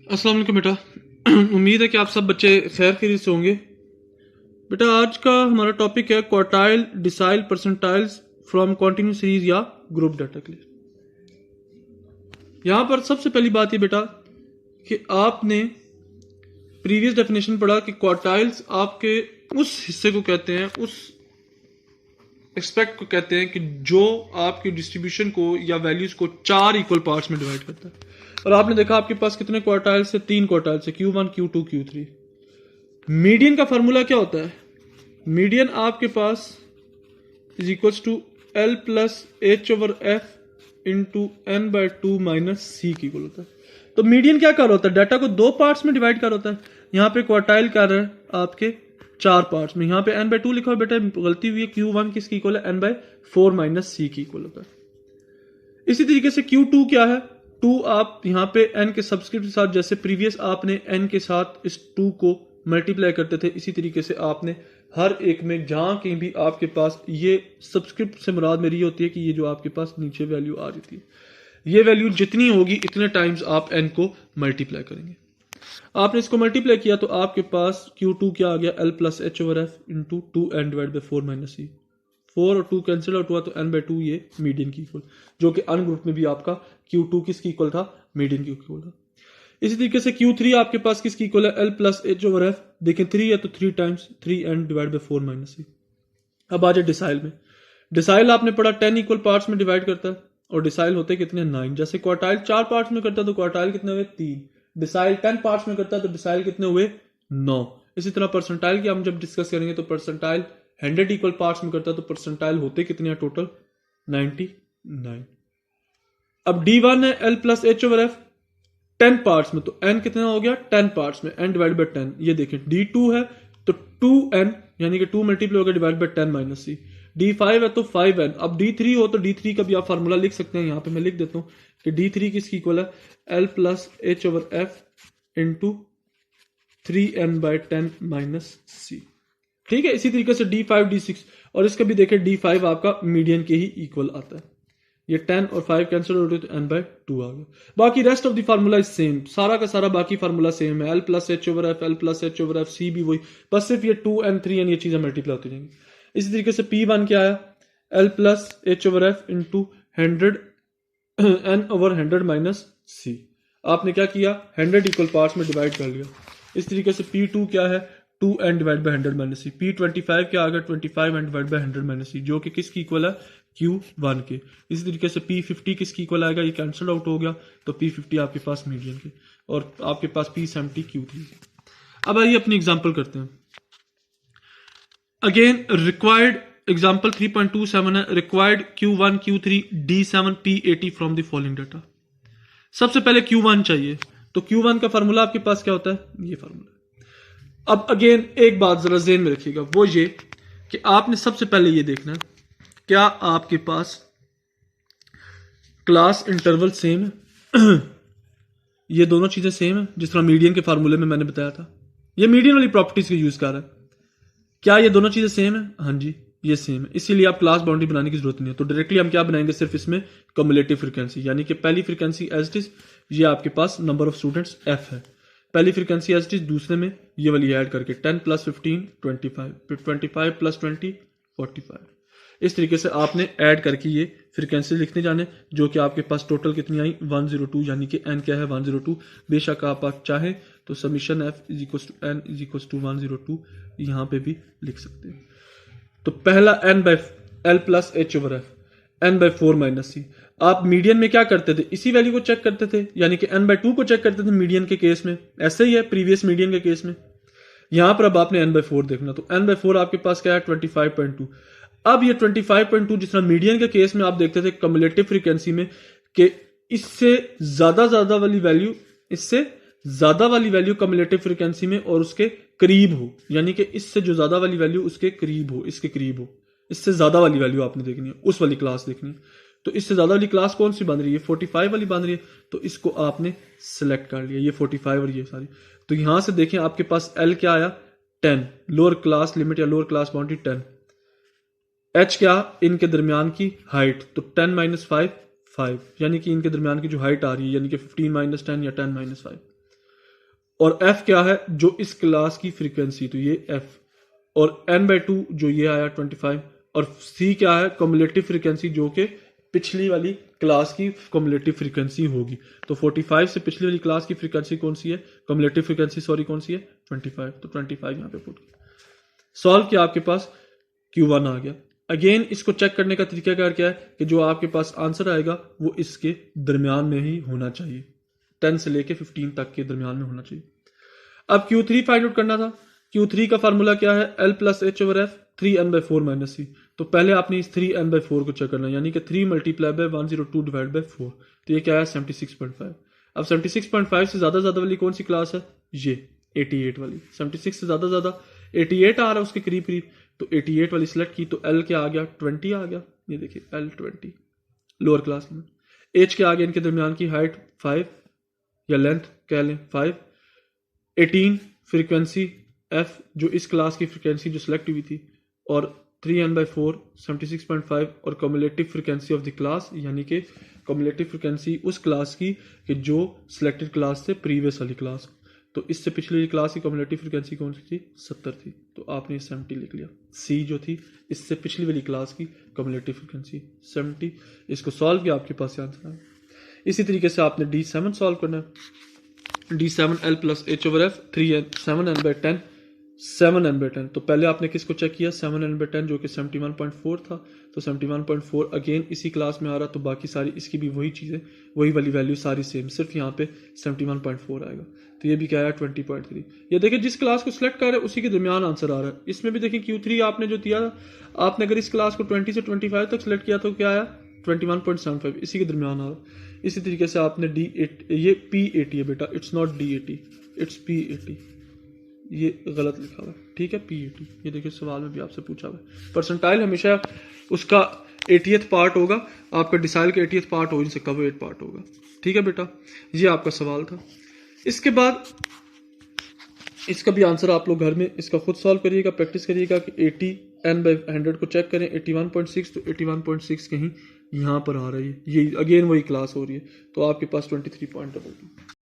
अस्सलाम वालेकुम बेटा। उम्मीद है कि आप सब बच्चे खैर खैरियत से होंगे। बेटा आज का हमारा टॉपिक है quartile decile percentiles from continuous series या ग्रुप डाटा के लिए। यहाँ पर सबसे पहली बात ये बेटा कि आपने प्रीवियस डेफिनेशन पढ़ा कि क्वार्टाइल्स आपके उस हिस्से को कहते हैं, उस एक्सपेक्ट को कहते हैं कि जो आपकी डिस्ट्रीब्यूशन को या वैल्यूज को 4 इक्वल पार्ट्स में डिवाइड करता है। और आपने देखा आपके पास कितने क्वार्टाइल्स है, 3 क्वार्टाइल्स है, Q1 Q2 Q3। मीडियन का फार्मूला क्या होता है? मीडियन आपके पास is equals to L plus H over F into N by 2 minus C की इक्वल होता है। तो मीडियन क्या कर होता है? डाटा को 2 पार्ट्स में डिवाइड कर होता है। यहाँ पे क्वार्टाइल कर रहा है आपके 4 पार्ट्स में। यहाँ पे N बाई 2 लिखा हुआ बेटा, गलती हुई है। Q1 किसकी इक्वल है? N बाई 4 माइनस C की इक्वल होता है। इसी तरीके से Q2 क्या है? 2 आप यहाँ पे N के सब्सक्रिप्ट के साथ, जैसे प्रीवियस आपने N के साथ इस 2 को मल्टीप्लाई करते थे, इसी तरीके से आपने हर एक में जहां कहीं भी आपके पास ये सब्सक्रिप्ट से मुराद मेरी होती है कि ये जो आपके पास नीचे वैल्यू आ रही थी, ये वैल्यू जितनी होगी इतने टाइम्स आप N को मल्टीप्लाई करेंगे। आपने इसको मल्टीप्लाई किया तो आपके पास Q2 क्या आ गया? L plus H over F into 2N divide by 4 minus C। 4 और 2 कैंसिल आउट हुआ तो N बाई 2 ये मीडियन की इक्वल, जो कि अनग्रुप में भी आपका Q2 किसकी इक्वल था? मीडियन की इक्वल था। इसी तरीके से Q3 आपके पास किसकी इक्वल है? L plus H over F। देखें 3 है तो 3 times 3N divide by 4 minus C। अब आ जाए डिसाइल में। डिसाइल आपने पढ़ा 10 इक्वल पार्ट्स में डिवाइड करता है और डिसाइल होते कितने? 9। जैसे क्वार्टाइल 4 पार्ट्स में करता है तो क्वार्टाइल कितने हुए? 3। डिसाइल 10 पार्ट्स में करता है तो डिसाइल कितने हुए? 9। इसी तरह परसेंटाइल की हम जब डिस्कस करेंगे तो परसेंटाइल 100 इक्वल पार्ट्स में करता है तो परसेंटाइल होते कितने हैं टोटल? 99। अब D1 है L plus H over F 10 parts में, तो n कितना हो गया? 10 पार्ट्स में, n डिवाइड बाई 10। ये देखें D2 है तो 2n यानी कि 2 मल्टीप्लाई होगा divide by 10 minus C। D5 है तो 5n। अब D3 हो तो D3 का भी आप फार्मूला लिख सकते हैं। यहाँ पे मैं लिख देता हूँ कि D3 किसकी इक्वल है? L plus H over F into 3n by 10 minus C। ठीक है। इसी तरीके से D5 D6 और इसका भी देखें D5 आपका मीडियन के ही इक्वल आता है। ये 10 और 5 कैंसिल हो रहे तो n बाई 2 आ गया। बाकी rest of the formula is same, सारा का सारा बाकी फार्मूला सेम है। L plus H over F, L plus H over F, C भी वही, बस सिर्फ ये 2n 3n ये चीजें मल्टीप्लाई होती जाएंगी। इसी तरीके से P1 क्या आया? L plus H over F into 100 n over 100 minus C। आपने क्या किया? 100 इक्वल पार्ट्स में डिवाइड कर लिया। इस तरीके से P2 क्या है? 2n divide by 100 minus C। P25 क्या आ गया? 25n divide by 100 minus C, जो कि किसकी इक्वल है? Q1 के। इसी तरीके से P50 किसकी इक्वल आएगा? ये कैंसिल आउट हो गया तो P50 आपके पास मीडियन के, और आपके पास P70 Q3। अब आइए अपनी एग्जांपल करते हैं। अगेन रिक्वायर्ड एग्जांपल 3.27 है। Required Q1 Q3 D7 P80 from the following data. सबसे पहले Q1 चाहिए, तो Q1 का फार्मूला आपके पास क्या होता है? ये फार्मूला। अब अगेन एक बात जरा ज़हन में रखिएगा, वो ये कि आपने सबसे पहले ये देखना है क्या आपके पास क्लास इंटरवल सेम है? ये दोनों चीजें सेम है जिस तरह मीडियन के फार्मूले में मैंने बताया था। ये मीडियन वाली प्रॉपर्टीज को यूज कर रहा है। क्या ये दोनों चीजें सेम है? हाँ जी, ये सेम है। इसीलिए आप क्लास बाउंड्री बनाने की जरूरत नहीं है। तो डायरेक्टली हम क्या बनाएंगे? सिर्फ इसमें कम्युलेटिव फ्रीक्वेंसी, यानी कि पहली फ्रीक्वेंसी एज इट इज, ये आपके पास नंबर ऑफ स्टूडेंट्स f है। पहली फ्रीक्वेंसी एज इट इज, दूसरे में ये वाली ऐड करके 10 प्लस 15 25, फिर 25 प्लस 20 45। इस तरीके से आपने ऐड करके ये फ्रीक्वेंसी लिखने जाने, जो कि आपके पास टोटल कितनी आई? 102, यानी कि n क्या है? 102। बेशक आप चाहें तो summation f is equal to n is equal to 102 यहाँ पे भी लिख सकते हैं। तो पहला n by L plus H over F n by 4 minus C। आप मीडियन में क्या करते थे? इसी वैल्यू को चेक करते थे, यानी कि n बाई 2 को चेक करते थे मीडियन के केस में। ऐसे ही है प्रीवियस मीडियन के केस में। यहां पर अब आपने n बाई 4 देखना, तो n बाई 4 आपके पास क्या है? 25.2। अब ये 25.2 जिस तरह मीडियन के केस में आप देखते थे कम्युलेटिव फ्रीक्वेंसी में कि इससे ज्यादा वाली वैल्यू, इससे ज्यादा वाली वैल्यू कम्युलेटिव फ्रीक्वेंसी में और उसके करीब हो, यानी कि इससे जो ज्यादा वाली वैल्यू उसके करीब हो, इसके करीब हो, इससे ज्यादा वाली वैल्यू आपने देखनी है, उस वाली क्लास देखनी है। तो इससे ज्यादा वाली क्लास कौन सी बन रही है? 45 वाली बन रही है। तो इसको आपने सिलेक्ट कर लिया, ये 45 और ये सारी। तो यहां से देखें आपके पास L क्या आया? 10, लोअर क्लास लिमिट या लोअर क्लास बाउंड्री 10। H क्या? इनके दरमियान की हाइट, तो 10 माइनस 5 5, यानी कि इनके दरमियान की जो हाइट आ रही है, यानी कि 15 माइनस 10 या 10 माइनस 5। और f क्या है, जो इस क्लास की फ्रीक्वेंसी, तो ये f, और n/2 जो ये आया 25, और c क्या है, कम्युलेटिव फ्रीक्वेंसी जो कि पिछली वाली क्लास की कम्युलेटिव फ्रीक्वेंसी होगी। तो 45 से पिछली वाली क्लास की फ्रीक्वेंसी कौन सी है, कम्युलेटिव फ्रीक्वेंसी सॉरी कौन सी है, 25। तो 25 यहाँ पे पुट किया, सॉल्व किया, आपके पास Q1 आ गया। अगेन इसको चेक करने का तरीका क्या है कि जो आपके पास आंसर आएगा वो इसके दरमियान में ही होना चाहिए, 10 से लेके 15 तक के दरमियान में होना चाहिए। अब Q3 फाइंड आउट करना था। Q3 का फार्मूला क्या है, L plus H over F 3n/4 minus C. तो पहले आपने इस 3n/4 को चेक करना है, यानी कि 3 मल्टीप्लाई बाय 102 डिवाइड बाय 4, तो ये क्या है 76.5। अब 76.5 से ज्यादा वाली कौन सी क्लास है, ये 88 वाली। 76 से ज्यादा 88 आ रहा है उसके करीब करीब, तो 88 वाली सिलेक्ट की, तो L क्या आ गया 20 आ गया, ये देखिए L 20 लोअर क्लास में। H क्या आ गया, इनके दरमियान की हाइट 5 या लेंथ कह लें 5, 18 फ्रीक्वेंसी F जो इस क्लास की फ्रीक्वेंसी जो सिलेक्ट हुई थी, और 3n/4 76.5, और cumulative frequency of the class, यानी कि कम्युलेटिव फ्रीक्वेंसी उस क्लास की कि जो सिलेक्टेड क्लास से प्रीवियस वाली क्लास। तो इससे पिछली क्लास की कम्युलेटिव फ्रीक्वेंसी कौन सी थी, 70 थी, तो आपने 70 लिख लिया। C जो थी इससे पिछली वाली क्लास की कम्युलेटिव फ्रीक्वेंसी 70। इसको सॉल्व किया, आपके पास आंसर आया। इसी तरीके से आपने D7 सॉल्व करना है। D7 L plus H over F 7n/10 7n/10। तो पहले आपने किसको चेक किया, 7n/10 जो कि 71.4 था, तो 71.4 अगेन इसी क्लास में आ रहा, तो बाकी सारी इसकी भी वही चीज़ें, वही वाली वैल्यू सारी सेम, सिर्फ यहाँ पे 71.4 आएगा। तो ये भी क्या है 20.3। ये देखिए जिस क्लास को सिलेक्ट कर रहे हैं उसी के दरमियान आंसर आ रहा है। इसमें भी देखिए Q3 आपने जो दिया, आपने अगर इस क्लास को 20 से 25 तक सिलेक्ट किया तो क्या आया 21.75, इसी के दरमियान आ रहा। इसी तरीके से आपने D8, ये P80 है बेटा, it's not D80, it's P80, ये गलत लिखा हुआ है, ठीक है P80। ये देखिए सवाल में भी आपसे पूछा हुआ है। परसेंटाइल हमेशा उसका 80th पार्ट होगा, आपका डिसाइल का 80th पार्ट हो नहीं सकता, वो 8 पार्ट होगा, ठीक है बेटा। ये आपका सवाल था। इसके बाद इसका भी आंसर आप लोग घर में इसका खुद सॉल्व करिएगा, प्रैक्टिस करिएगा कि 80n/100 को चेक करें, 81.6, तो 81.6 कहीं यहाँ पर आ रही है, ये अगेन वही क्लास हो रही है, तो आपके पास 23.22।